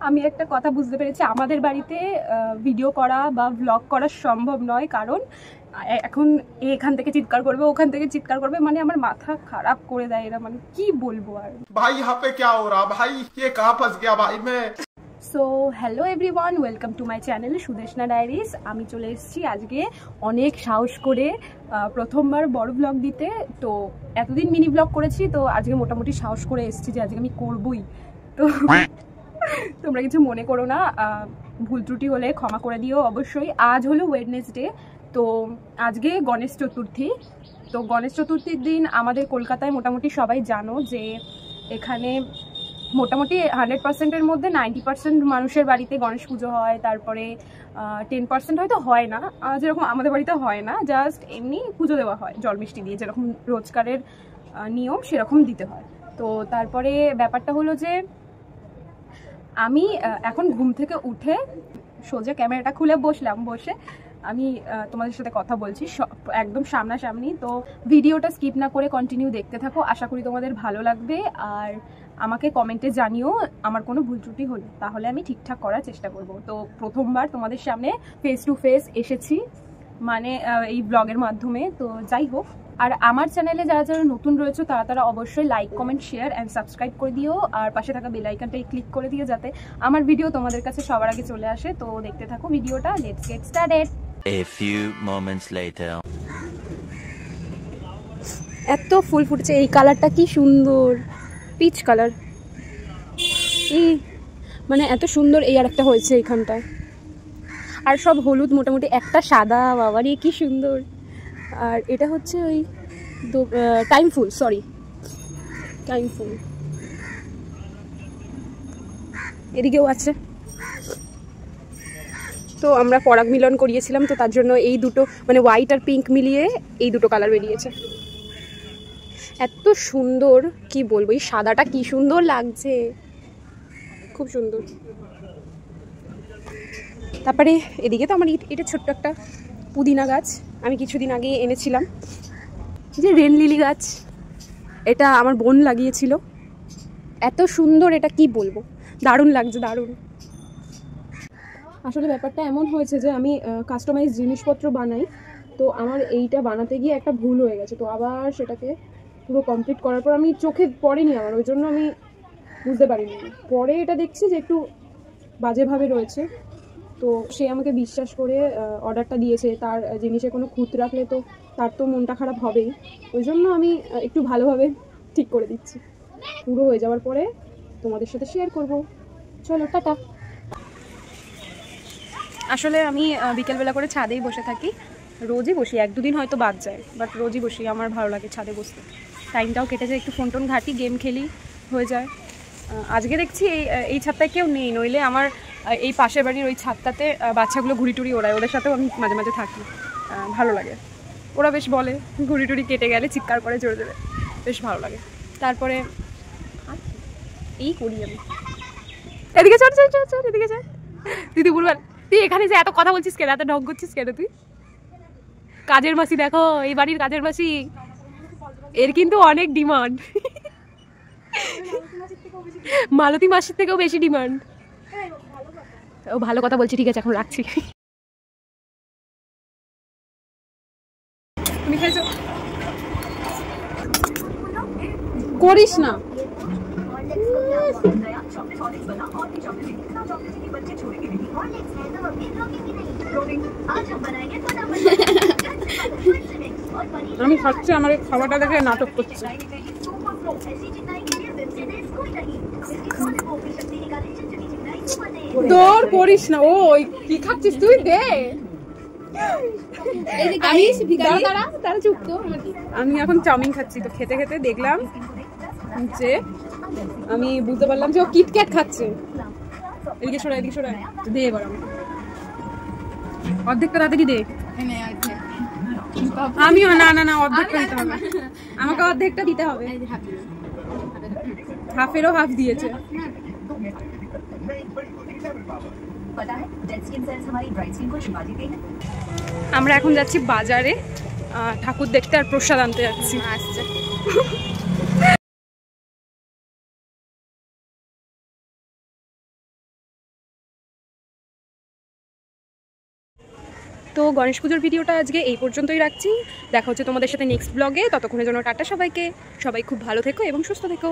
আমি একটা কথা বুঝতে পেরেছি, আমাদের বাড়িতে ভিডিও করা বা ব্লগ করা সম্ভব নয়, কারণ এখন এখান থেকে চিৎকার করবে, ওখান থেকে চিৎকার করবে, মানে আমার মাথা খারাপ করে দেয় এরা, মানে কি বলবো আর। ভাই यहाँ पे क्या हो रहा भाई, ये कहाँ फंस गया भाई मैं। So hello everyone, welcome to my channel Sudeshna diaries. আমি চলে এসেছি আজকে অনেক সাহস করে প্রথমবার বড় ব্লগ দিতে। তো এতদিন মিনি ব্লগ করেছি, তো আজকে মোটামুটি সাহস করে এসেছি যে আজকে আমি করবই। তো তোমরা কিছু মনে করো না, ভুল ত্রুটি হলে ক্ষমা করে দিও অবশ্যই। আজ হলো ওয়েডনেসডে, তো আজকে গণেশ চতুর্থী। তো গণেশ চতুর্থীর দিন আমাদের কলকাতায় মোটামুটি সবাই জানো যে এখানে মোটামুটি 100%-এর মধ্যে 90% মানুষের বাড়িতে গণেশ পুজো হয়। তারপরে 10% হয়তো হয় না, যেরকম আমাদের বাড়িতে হয় না, জাস্ট এমনি পুজো দেওয়া হয় জল মিষ্টি দিয়ে, যেরকম রোজকারের নিয়ম সেরকম দিতে হয়। তো তারপরে ব্যাপারটা হলো যে আমি এখন ঘুম থেকে উঠে সোজা ক্যামেরাটা খুলে বসলাম, বসে আমি তোমাদের সাথে কথা বলছি একদম সামনাসামনি। তো ভিডিওটা স্কিপ না করে কন্টিনিউ দেখতে থাকো, আশা করি তোমাদের ভালো লাগবে। আর আমাকে কমেন্টে জানিও আমার কোনো ভুল ত্রুটি হলে, তাহলে আমি ঠিকঠাক করার চেষ্টা করব। তো প্রথমবার তোমাদের সামনে ফেস টু ফেস এসেছি, মানে এই ব্লগের মাধ্যমে। তো যাই হোক, আর আমার চ্যানেলে যারা যারা নতুন রয়েছে তারা অবশ্যই like, comment, share and subscribe করে দিও। আর পাশে থাকা বেল আইকনটাই ক্লিক করে দিও যাতে আমার ভিডিও তোমাদের কাছে সবার আগে চলে আসে। তো দেখতে থাকো ভিডিওটা, let's get started. A few moments later. এত ফুল ফুটেছে, এই কালারটা কি সুন্দর, পিচ কালার, মানে এত সুন্দর। এই আর একটা হয়েছে এইখানটায়, আর সব হলুদ, মোটামুটি একটা সাদা, বাবারই কি সুন্দর। আর এটা হচ্ছে ওই টাইম ফুল, সরি টাইম ফুল। এদিকেও আছে। তো আমরা পরাগ মিলন করিয়েছিলাম, তো তার জন্য এই দুটো, মানে হোয়াইট আর পিঙ্ক মিলিয়ে এই দুটো কালার বেরিয়েছে। এত সুন্দর, কি বলবো, এই সাদাটা কি সুন্দর লাগছে, খুব সুন্দর। তারপরে এদিকে তো আমার এটা ছোট্ট একটা পুদিনা গাছ, আমি কিছুদিন আগে এনেছিলাম। যে রেন লিলি গাছ, এটা আমার বোন লাগিয়েছিল, এত সুন্দর, এটা কি বলবো, দারুণ লাগছে, দারুণ। আসলে ব্যাপারটা এমন হয়েছে যে আমি কাস্টমাইজ জিনিসপত্র বানাই, তো আমার এইটা বানাতে গিয়ে একটা ভুল হয়ে গেছে। তো আবার সেটাকে পুরো কমপ্লিট করার পর আমি চোখে পড়েনি আমার, ওই জন্য আমি বুঝতে পারিনি। পরে এটা দেখছি যে একটু বাজেভাবে রয়েছে, তো সে আমাকে বিশ্বাস করে অর্ডারটা দিয়েছে। তার জিনিসে কোনো খুঁত রাখলে তো তার তো মনটা খারাপ হবেই, ওই জন্য আমি একটু ভালোভাবে ঠিক করে দিচ্ছি। পুরো হয়ে যাওয়ার পরে তোমাদের সাথে শেয়ার করব। চলো টাটা। আসলে আমি বিকেলবেলা করে ছাদেই বসে থাকি, রোজই বসি, 1-2 দিন হয়তো বাদ যায়, বাট রোজই বসি, আমার ভালো লাগে ছাদে বসতে। টাইমটাও কেটে যায়, একটু ফোন টোন ঘাঁটি, গেম খেলি, হয়ে যায়। আজকে দেখছি এই ছাদটায় কেউ নেই, নইলে আমার এই পাশের বাড়ির ওই ছাদটাতে বাচ্চাগুলো ঘুড়ি টুড়ি ওড়ায়, ওদের সাথেও আমি মাঝে মাঝে থাকি, ভালো লাগে। ওরা বেশ বলে, ঘুড়ি টুড়ি কেটে গেলে চিৎকার করে জোরে জোরে, বেশ ভালো লাগে। তারপরে এই করি আমি, এদিকে চল চল চল চল, এদিকে চল। দিদি বলবেন তুই এখানে যে এত কথা বলছিস কেন, এত ঢং করছিস কেন তুই? কাজের মাসি দেখো, এই বাড়ির কাজের মাসি, এর কিন্তু অনেক ডিমান্ড, মালতী মাসির থেকেও বেশি ডিমান্ড। ও ভালো কথা বলছি, ঠিক আছে এখন রাখছি। তুমি খেয়েছো? করিস না, আমি খাচ্ছি, আমার এই খাবারটা দেখে নাটক করছে। দৌড় করিস না, ওই কি খাচ্ছিস তুই, দে। আমি এখন চাউমিন খাচ্ছি, তো খেতে খেতে দেখলাম যে, আমি বুঝতে পারলাম যে ও কিটক্যাট খাচ্ছে। এদিকে সরা, এদিকে সরা, দে এবার আমি অর্ধেকটা রাতে কি দে। আমিও না না না, অর্ধেকটা দিতে হবে আমাকে, অর্ধেকটা দিতে হবে। হাফেরও হাফ দিয়েছে। আমরা এখন যাচ্ছি বাজারে ঠাকুর দেখতে আর প্রসাদ আনতে যাচ্ছি। তো গণেশ পুজোর ভিডিওটা আজকে এই পর্যন্তই রাখছি। দেখা হচ্ছে তোমাদের সাথে নেক্সট ব্লগে। ততক্ষণের জন্য টাটা সবাইকে। সবাই খুব ভালো থেকো এবং সুস্থ থেকো।